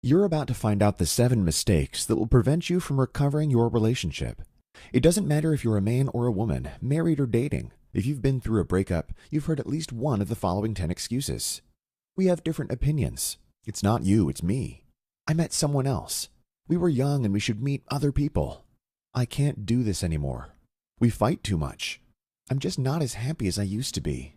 You're about to find out the 7 mistakes that will prevent you from recovering your relationship. It doesn't matter if you're a man or a woman, married or dating. If you've been through a breakup, you've heard at least one of the following 10 excuses. We have different opinions. It's not you, it's me. I met someone else. We were young and we should meet other people. I can't do this anymore. We fight too much. I'm just not as happy as I used to be.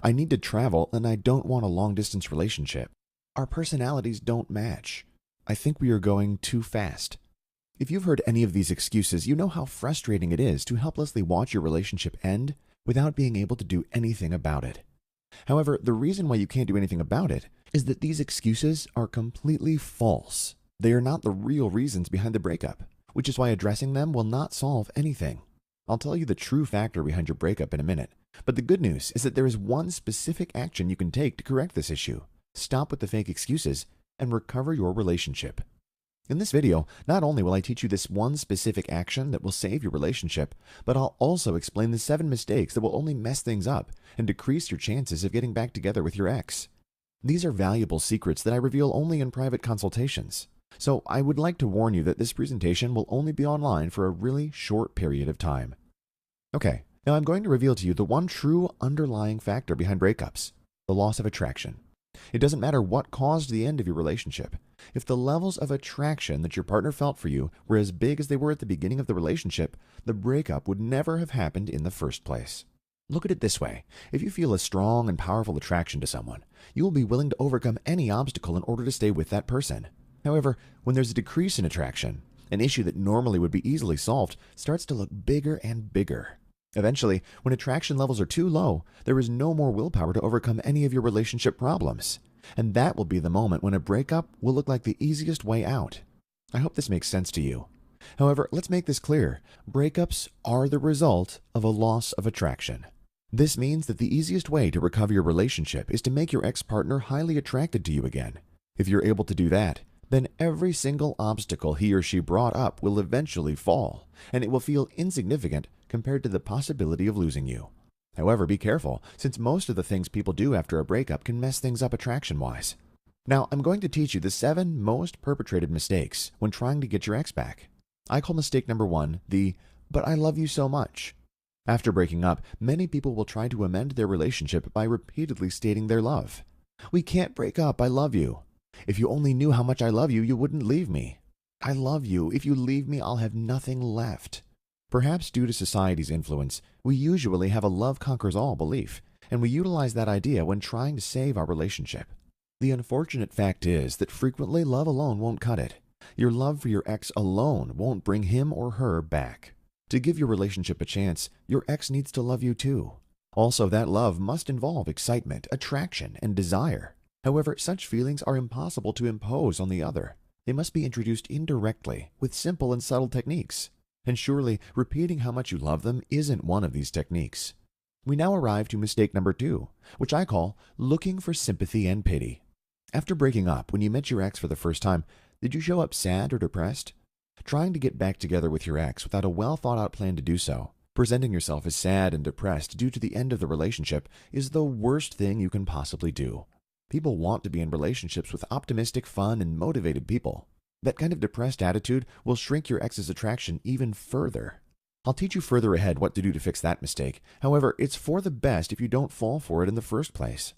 I need to travel and I don't want a long-distance relationship. Our personalities don't match. I think we are going too fast. If you've heard any of these excuses, you know how frustrating it is to helplessly watch your relationship end without being able to do anything about it. However, the reason why you can't do anything about it is that these excuses are completely false. They are not the real reasons behind the breakup, which is why addressing them will not solve anything. I'll tell you the true factor behind your breakup in a minute, but the good news is that there is one specific action you can take to correct this issue. Stop with the fake excuses and recover your relationship. In this video, not only will I teach you this one specific action that will save your relationship, but I'll also explain the 7 mistakes that will only mess things up and decrease your chances of getting back together with your ex. These are valuable secrets that I reveal only in private consultations. So I would like to warn you that this presentation will only be online for a really short period of time. Okay, now I'm going to reveal to you the one true underlying factor behind breakups, the loss of attraction. It doesn't matter what caused the end of your relationship. If the levels of attraction that your partner felt for you were as big as they were at the beginning of the relationship, the breakup would never have happened in the first place. Look at it this way. If you feel a strong and powerful attraction to someone, you will be willing to overcome any obstacle in order to stay with that person. However, when there's a decrease in attraction, an issue that normally would be easily solved starts to look bigger and bigger. Eventually, when attraction levels are too low, there is no more willpower to overcome any of your relationship problems. And that will be the moment when a breakup will look like the easiest way out. I hope this makes sense to you. However, let's make this clear. Breakups are the result of a loss of attraction. This means that the easiest way to recover your relationship is to make your ex-partner highly attracted to you again. If you're able to do that, then every single obstacle he or she brought up will eventually fall, and it will feel insignificant compared to the possibility of losing you. However, be careful, since most of the things people do after a breakup can mess things up attraction-wise. Now, I'm going to teach you the 7 most perpetrated mistakes when trying to get your ex back. I call mistake number 1 the, "but I love you so much." After breaking up, many people will try to amend their relationship by repeatedly stating their love. "We can't break up, I love you. If you only knew how much I love you, you wouldn't leave me. I love you. If you leave me, I'll have nothing left." Perhaps due to society's influence, we usually have a love conquers all belief, and we utilize that idea when trying to save our relationship. The unfortunate fact is that frequently love alone won't cut it. Your love for your ex alone won't bring him or her back. To give your relationship a chance, your ex needs to love you too. Also, that love must involve excitement, attraction, and desire. However, such feelings are impossible to impose on the other. They must be introduced indirectly with simple and subtle techniques. And surely, repeating how much you love them isn't one of these techniques. We now arrive to mistake number 2, which I call looking for sympathy and pity. After breaking up, when you met your ex for the first time, did you show up sad or depressed? Trying to get back together with your ex without a well-thought-out plan to do so, presenting yourself as sad and depressed due to the end of the relationship, is the worst thing you can possibly do. People want to be in relationships with optimistic, fun, and motivated people. That kind of depressed attitude will shrink your ex's attraction even further. I'll teach you further ahead what to do to fix that mistake. However, it's for the best if you don't fall for it in the first place.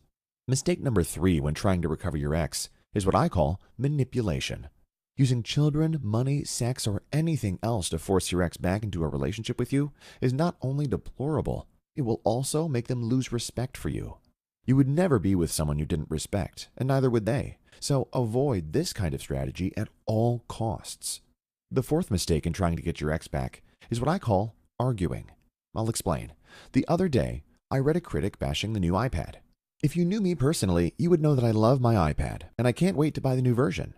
Mistake number 3 when trying to recover your ex is what I call manipulation. Using children, money, sex, or anything else to force your ex back into a relationship with you is not only deplorable, it will also make them lose respect for you. You would never be with someone you didn't respect, and neither would they. So avoid this kind of strategy at all costs. The 4th mistake in trying to get your ex back is what I call arguing. I'll explain. The other day, I read a critic bashing the new iPad. If you knew me personally, you would know that I love my iPad, and I can't wait to buy the new version.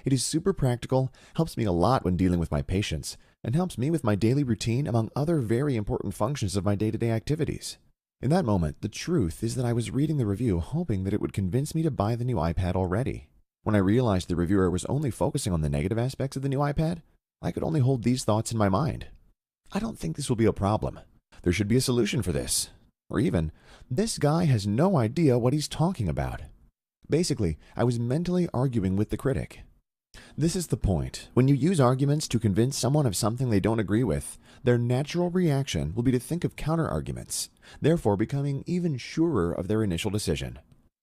It is super practical, helps me a lot when dealing with my patients, and helps me with my daily routine among other very important functions of my day-to-day activities. In that moment, the truth is that I was reading the review hoping that it would convince me to buy the new iPad already. When I realized the reviewer was only focusing on the negative aspects of the new iPad, I could only hold these thoughts in my mind. I don't think this will be a problem. There should be a solution for this. Or even, this guy has no idea what he's talking about. Basically, I was mentally arguing with the critic. This is the point. When you use arguments to convince someone of something they don't agree with, their natural reaction will be to think of counter-arguments, therefore becoming even surer of their initial decision.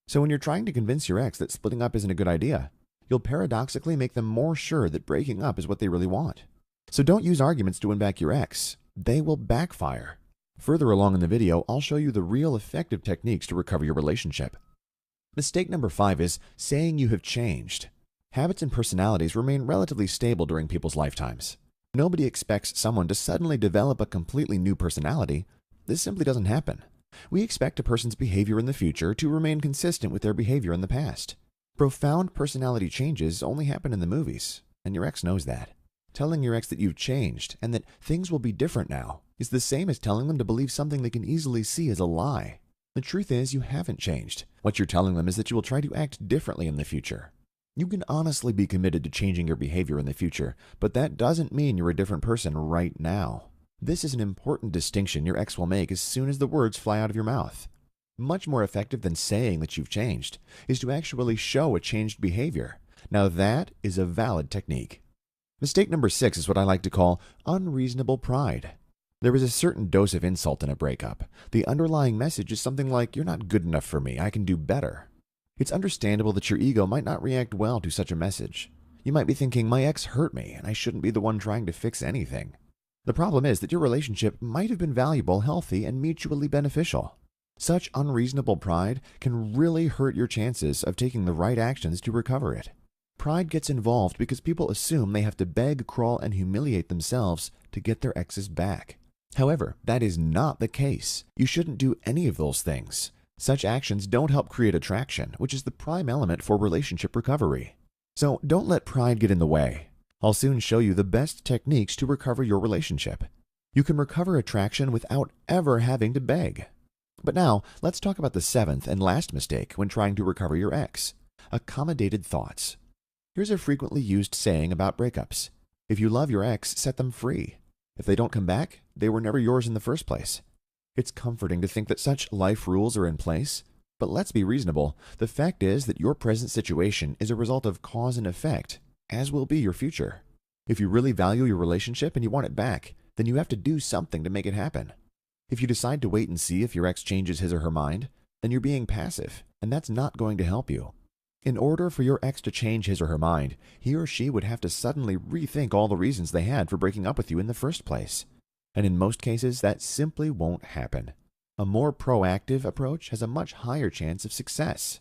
So when you're trying to convince your ex that splitting up isn't a good idea, you'll paradoxically make them more sure that breaking up is what they really want. So don't use arguments to win back your ex. They will backfire. Further along in the video, I'll show you the real effective techniques to recover your relationship. Mistake number 5 is saying you have changed. Habits and personalities remain relatively stable during people's lifetimes. Nobody expects someone to suddenly develop a completely new personality. This simply doesn't happen. We expect a person's behavior in the future to remain consistent with their behavior in the past. Profound personality changes only happen in the movies, and your ex knows that. Telling your ex that you've changed and that things will be different now is the same as telling them to believe something they can easily see as a lie. The truth is you haven't changed. What you're telling them is that you will try to act differently in the future. You can honestly be committed to changing your behavior in the future, but that doesn't mean you're a different person right now. This is an important distinction your ex will make as soon as the words fly out of your mouth. Much more effective than saying that you've changed is to actually show a changed behavior. Now that is a valid technique. Mistake number 6 is what I like to call unreasonable pride. There is a certain dose of insult in a breakup. The underlying message is something like, "You're not good enough for me, I can do better." It's understandable that your ego might not react well to such a message. You might be thinking, "My ex hurt me, and I shouldn't be the one trying to fix anything." The problem is that your relationship might have been valuable, healthy, and mutually beneficial. Such unreasonable pride can really hurt your chances of taking the right actions to recover it. Pride gets involved because people assume they have to beg, crawl, and humiliate themselves to get their exes back. However, that is not the case. You shouldn't do any of those things. Such actions don't help create attraction, which is the prime element for relationship recovery. So don't let pride get in the way. I'll soon show you the best techniques to recover your relationship. You can recover attraction without ever having to beg. But now, let's talk about the 7th and last mistake when trying to recover your ex: accommodated thoughts. Here's a frequently used saying about breakups: if you love your ex, set them free. If they don't come back, they were never yours in the first place. It's comforting to think that such life rules are in place, but let's be reasonable. The fact is that your present situation is a result of cause and effect, as will be your future. If you really value your relationship and you want it back, then you have to do something to make it happen. If you decide to wait and see if your ex changes his or her mind, then you're being passive, and that's not going to help you. In order for your ex to change his or her mind, he or she would have to suddenly rethink all the reasons they had for breaking up with you in the first place. And in most cases, that simply won't happen. A more proactive approach has a much higher chance of success.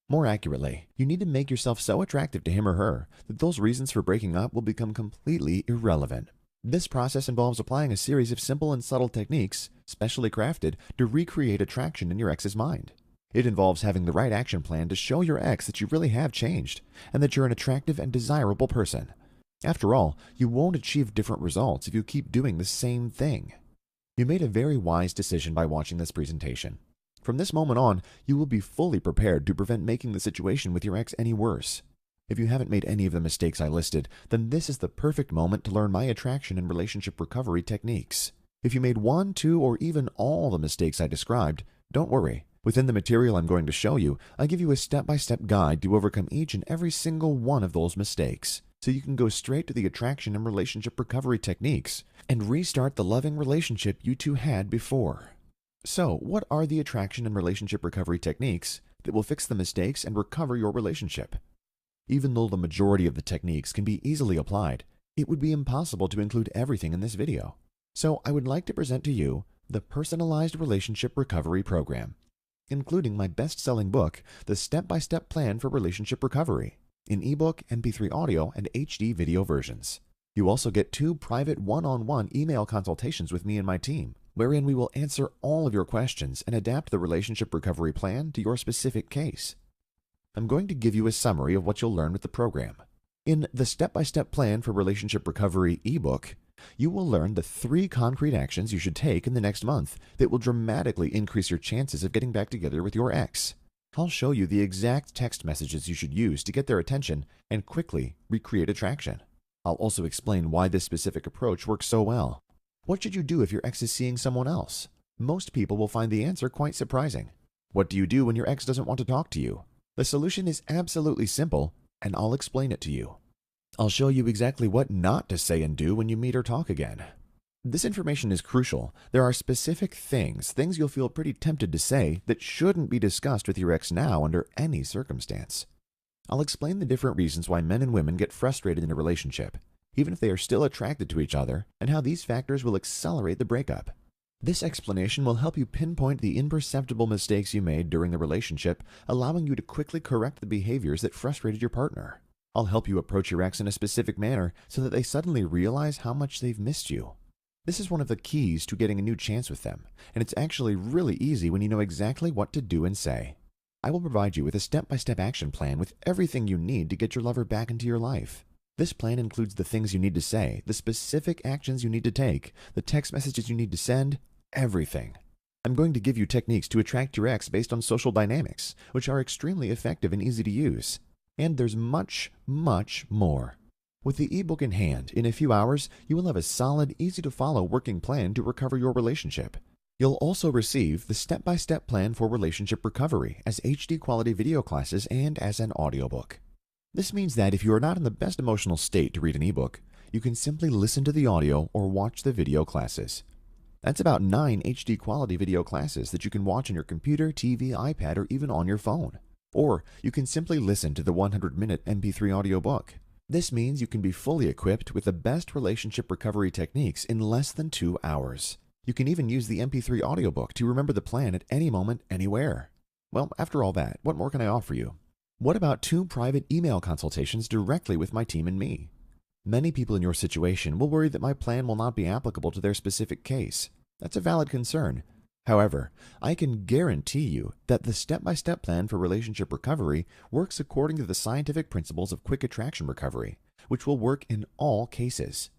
More accurately, you need to make yourself so attractive to him or her that those reasons for breaking up will become completely irrelevant. This process involves applying a series of simple and subtle techniques, specially crafted, to recreate attraction in your ex's mind. It involves having the right action plan to show your ex that you really have changed, and that you're an attractive and desirable person. After all, you won't achieve different results if you keep doing the same thing. You made a very wise decision by watching this presentation. From this moment on, you will be fully prepared to prevent making the situation with your ex any worse. If you haven't made any of the mistakes I listed, then this is the perfect moment to learn my attraction and relationship recovery techniques. If you made 1, 2, or even all the mistakes I described, don't worry. Within the material I'm going to show you, I give you a step-by-step guide to overcome each and every single one of those mistakes, so you can go straight to the attraction and relationship recovery techniques and restart the loving relationship you two had before. So, what are the attraction and relationship recovery techniques that will fix the mistakes and recover your relationship? Even though the majority of the techniques can be easily applied, it would be impossible to include everything in this video. So, I would like to present to you the Personalized Relationship Recovery Program, including my best-selling book, The Step-by-Step Plan for Relationship Recovery, in ebook, MP3 audio, and HD video versions. You also get 2 private one-on-one email consultations with me and my team, wherein we will answer all of your questions and adapt the relationship recovery plan to your specific case. I'm going to give you a summary of what you'll learn with the program. In the Step-by-Step Plan for Relationship Recovery ebook, you will learn the 3 concrete actions you should take in the next month that will dramatically increase your chances of getting back together with your ex. I'll show you the exact text messages you should use to get their attention and quickly recreate attraction. I'll also explain why this specific approach works so well. What should you do if your ex is seeing someone else? Most people will find the answer quite surprising. What do you do when your ex doesn't want to talk to you? The solution is absolutely simple, and I'll explain it to you. I'll show you exactly what not to say and do when you meet or talk again. This information is crucial. There are specific things you'll feel pretty tempted to say that shouldn't be discussed with your ex now under any circumstance. I'll explain the different reasons why men and women get frustrated in a relationship, even if they are still attracted to each other, and how these factors will accelerate the breakup. This explanation will help you pinpoint the imperceptible mistakes you made during the relationship, allowing you to quickly correct the behaviors that frustrated your partner. I'll help you approach your ex in a specific manner so that they suddenly realize how much they've missed you. This is one of the keys to getting a new chance with them, and it's actually really easy when you know exactly what to do and say. I will provide you with a step-by-step action plan with everything you need to get your lover back into your life. This plan includes the things you need to say, the specific actions you need to take, the text messages you need to send, everything. I'm going to give you techniques to attract your ex based on social dynamics, which are extremely effective and easy to use. And there's much, much more. With the ebook in hand, in a few hours, you will have a solid, easy-to-follow working plan to recover your relationship. You'll also receive the step-by-step plan for relationship recovery as HD quality video classes and as an audiobook. This means that if you are not in the best emotional state to read an ebook, you can simply listen to the audio or watch the video classes. That's about 9 HD quality video classes that you can watch on your computer, TV, iPad, or even on your phone. Or you can simply listen to the 100-minute MP3 audiobook. This means you can be fully equipped with the best relationship recovery techniques in less than 2 hours. You can even use the MP3 audiobook to remember the plan at any moment, anywhere. Well, after all that, what more can I offer you? What about 2 private email consultations directly with my team and me? Many people in your situation will worry that my plan will not be applicable to their specific case. That's a valid concern. However, I can guarantee you that the step-by-step plan for relationship recovery works according to the scientific principles of quick attraction recovery, which will work in all cases.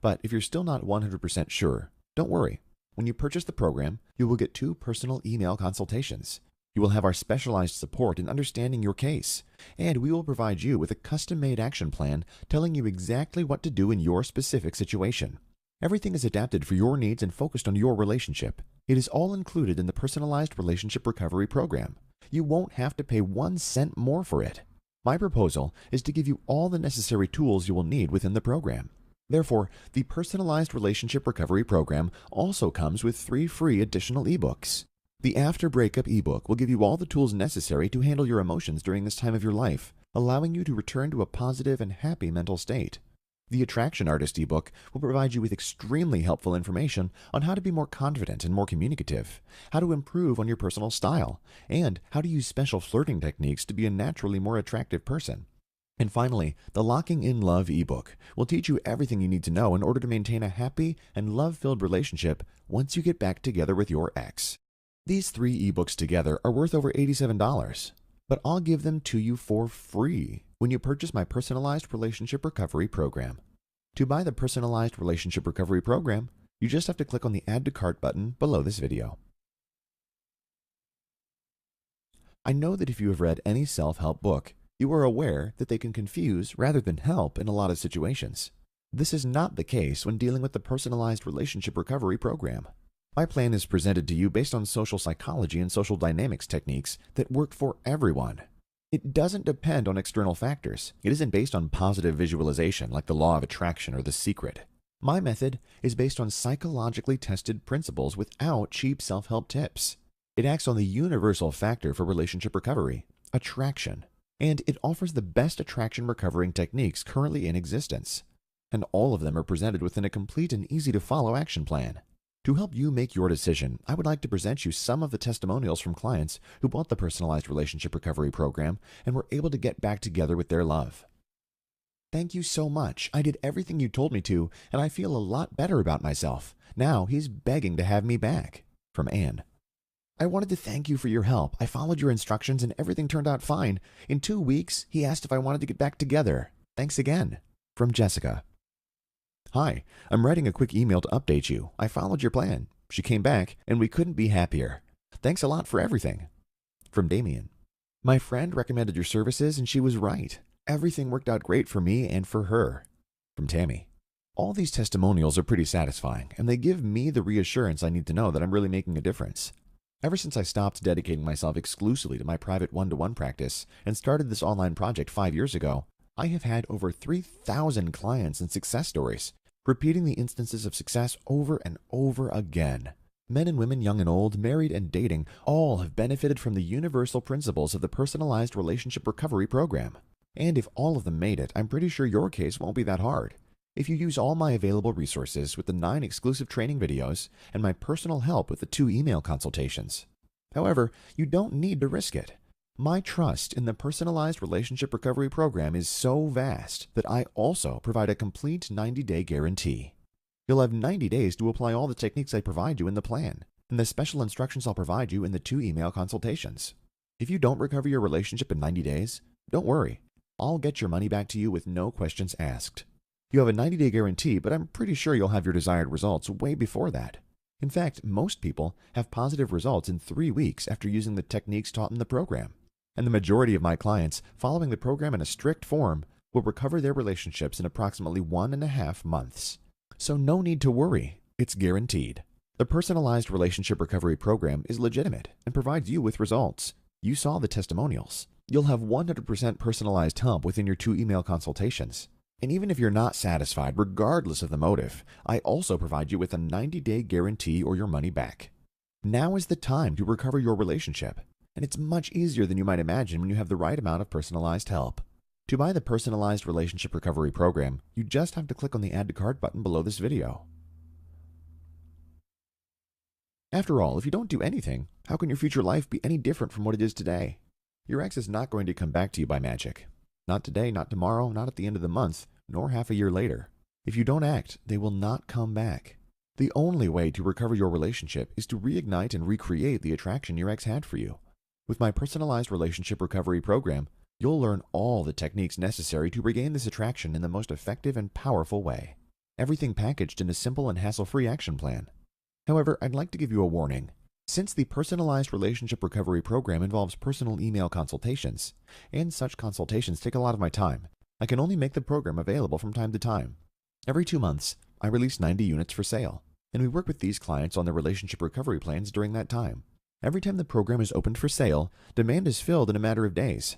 But if you're still not 100% sure, don't worry. When you purchase the program, you will get 2 personal email consultations. You will have our specialized support in understanding your case, and we will provide you with a custom-made action plan telling you exactly what to do in your specific situation. Everything is adapted for your needs and focused on your relationship. It is all included in the personalized relationship recovery program. You won't have to pay 1 cent more for it. My proposal is to give you all the necessary tools you will need within the program. Therefore, the personalized relationship recovery program also comes with 3 free additional ebooks. The After Breakup ebook will give you all the tools necessary to handle your emotions during this time of your life, allowing you to return to a positive and happy mental state. The Attraction Artist ebook will provide you with extremely helpful information on how to be more confident and more communicative, how to improve on your personal style, and how to use special flirting techniques to be a naturally more attractive person. And finally, the Locking in Love ebook will teach you everything you need to know in order to maintain a happy and love-filled relationship once you get back together with your ex. These 3 ebooks together are worth over $87, but I'll give them to you for free when you purchase my personalized relationship recovery program. To buy the personalized relationship recovery program, you just have to click on the Add to Cart button below this video. I know that if you have read any self-help book, you are aware that they can confuse rather than help in a lot of situations. This is not the case when dealing with the personalized relationship recovery program. My plan is presented to you based on social psychology and social dynamics techniques that work for everyone. It doesn't depend on external factors. It isn't based on positive visualization like the law of attraction or The Secret. My method is based on psychologically tested principles without cheap self-help tips. It acts on the universal factor for relationship recovery, attraction, and it offers the best attraction recovering techniques currently in existence. And all of them are presented within a complete and easy-to-follow action plan. To help you make your decision, I would like to present you some of the testimonials from clients who bought the Personalized Relationship Recovery Program and were able to get back together with their love. Thank you so much. I did everything you told me to, and I feel a lot better about myself. Now he's begging to have me back. From Anne. I wanted to thank you for your help. I followed your instructions and everything turned out fine. In 2 weeks, he asked if I wanted to get back together. Thanks again. From Jessica. Hi, I'm writing a quick email to update you. I followed your plan. She came back, and we couldn't be happier. Thanks a lot for everything. From Damien. My friend recommended your services, and she was right. Everything worked out great for me and for her. From Tammy. All these testimonials are pretty satisfying, and they give me the reassurance I need to know that I'm really making a difference. Ever since I stopped dedicating myself exclusively to my private one-to-one practice and started this online project 5 years ago, I have had over 3,000 clients and success stories, repeating the instances of success over and over again. Men and women, young and old, married and dating, all have benefited from the universal principles of the Personalized Relationship Recovery Program. And if all of them made it, I'm pretty sure your case won't be that hard. If you use all my available resources with the 9 exclusive training videos and my personal help with the 2 email consultations. However, you don't need to risk it. My trust in the Personalized Relationship Recovery Program is so vast that I also provide a complete 90-day guarantee. You'll have 90 days to apply all the techniques I provide you in the plan, and the special instructions I'll provide you in the 2 email consultations. If you don't recover your relationship in 90 days, don't worry. I'll get your money back to you with no questions asked. You have a 90-day guarantee, but I'm pretty sure you'll have your desired results way before that. In fact, most people have positive results in 3 weeks after using the techniques taught in the program. And the majority of my clients, following the program in a strict form, will recover their relationships in approximately 1.5 months. So no need to worry, it's guaranteed. The Personalized Relationship Recovery Program is legitimate and provides you with results. You saw the testimonials. You'll have 100% personalized help within your 2 email consultations. And even if you're not satisfied, regardless of the motive, I also provide you with a 90-day guarantee or your money back. Now is the time to recover your relationship. And it's much easier than you might imagine when you have the right amount of personalized help. To buy the Personalized Relationship Recovery Program, you just have to click on the Add to Cart button below this video. After all, if you don't do anything, how can your future life be any different from what it is today? Your ex is not going to come back to you by magic. Not today, not tomorrow, not at the end of the month, nor half a year later. If you don't act, they will not come back. The only way to recover your relationship is to reignite and recreate the attraction your ex had for you. With my Personalized Relationship Recovery Program, you'll learn all the techniques necessary to regain this attraction in the most effective and powerful way. Everything packaged in a simple and hassle-free action plan. However, I'd like to give you a warning. Since the Personalized Relationship Recovery Program involves personal email consultations, and such consultations take a lot of my time, I can only make the program available from time to time. Every 2 months, I release 90 units for sale, and we work with these clients on their relationship recovery plans during that time. Every time the program is opened for sale, demand is filled in a matter of days.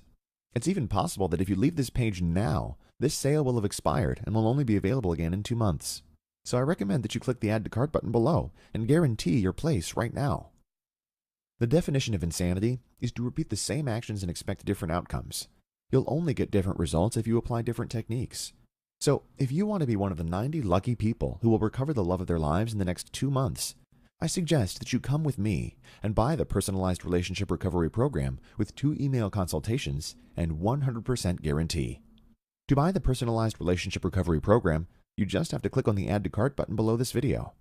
It's even possible that if you leave this page now, this sale will have expired and will only be available again in 2 months. So I recommend that you click the Add to Cart button below and guarantee your place right now. The definition of insanity is to repeat the same actions and expect different outcomes. You'll only get different results if you apply different techniques. So if you want to be one of the 90 lucky people who will recover the love of their lives in the next 2 months, I suggest that you come with me and buy the Personalized Relationship Recovery Program with 2 email consultations and 100% guarantee. To buy the Personalized Relationship Recovery Program, you just have to click on the Add to Cart button below this video.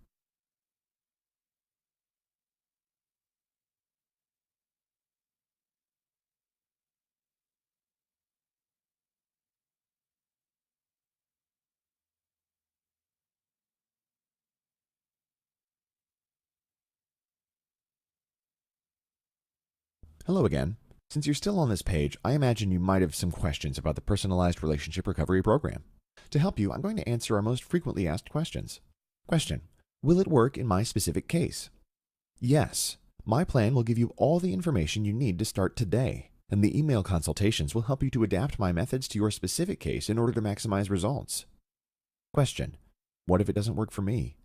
Hello again. Since you're still on this page, I imagine you might have some questions about the Personalized Relationship Recovery Program. To help you, I'm going to answer our most frequently asked questions. Question: will it work in my specific case? Yes. My plan will give you all the information you need to start today, and the email consultations will help you to adapt my methods to your specific case in order to maximize results. Question: what if it doesn't work for me?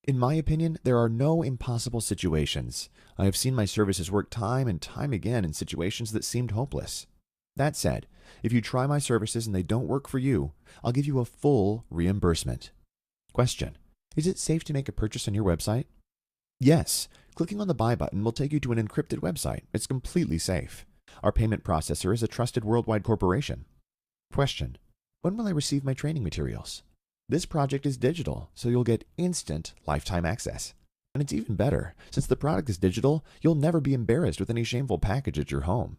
In my opinion, there are no impossible situations. I have seen my services work time and time again in situations that seemed hopeless. That said, if you try my services and they don't work for you, I'll give you a full reimbursement. Question: is it safe to make a purchase on your website? Yes. Clicking on the buy button will take you to an encrypted website. It's completely safe. Our payment processor is a trusted worldwide corporation. Question: when will I receive my training materials? This project is digital, so you'll get instant lifetime access. And it's even better, since the product is digital, you'll never be embarrassed with any shameful package at your home.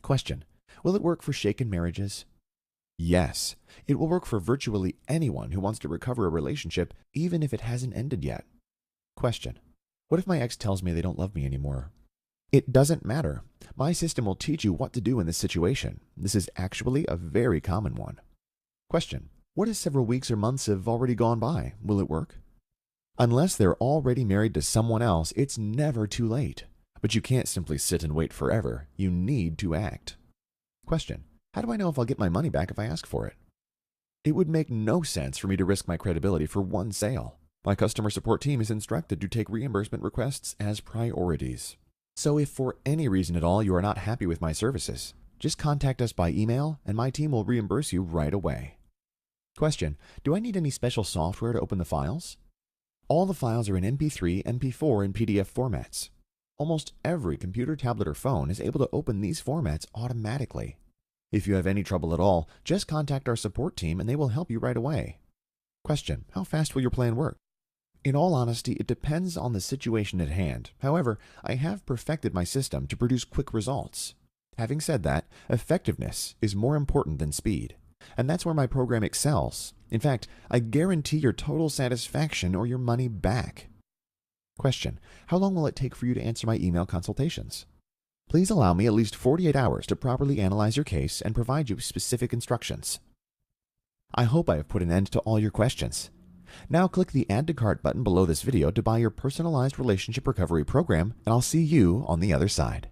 Question: will it work for shaken marriages? Yes, it will work for virtually anyone who wants to recover a relationship, even if it hasn't ended yet. Question: what if my ex tells me they don't love me anymore? It doesn't matter. My system will teach you what to do in this situation. This is actually a very common one. Question: what if several weeks or months have already gone by? Will it work? Unless they're already married to someone else, it's never too late. But you can't simply sit and wait forever. You need to act. Question: How do I know if I'll get my money back if I ask for it? It would make no sense for me to risk my credibility for one sale. My customer support team is instructed to take reimbursement requests as priorities. So if for any reason at all you are not happy with my services, just contact us by email and my team will reimburse you right away. Question: do I need any special software to open the files? All the files are in MP3, MP4, and PDF formats. Almost every computer, tablet, or phone is able to open these formats automatically. If you have any trouble at all, just contact our support team and they will help you right away. Question: how fast will your plan work? In all honesty, it depends on the situation at hand. However, I have perfected my system to produce quick results. Having said that, effectiveness is more important than speed. And that's where my program excels. In fact, I guarantee your total satisfaction or your money back. Question: how long will it take for you to answer my email consultations? Please allow me at least 48 hours to properly analyze your case and provide you specific instructions. I hope I have put an end to all your questions. Now click the Add to Cart button below this video to buy your personalized relationship recovery program, and I'll see you on the other side.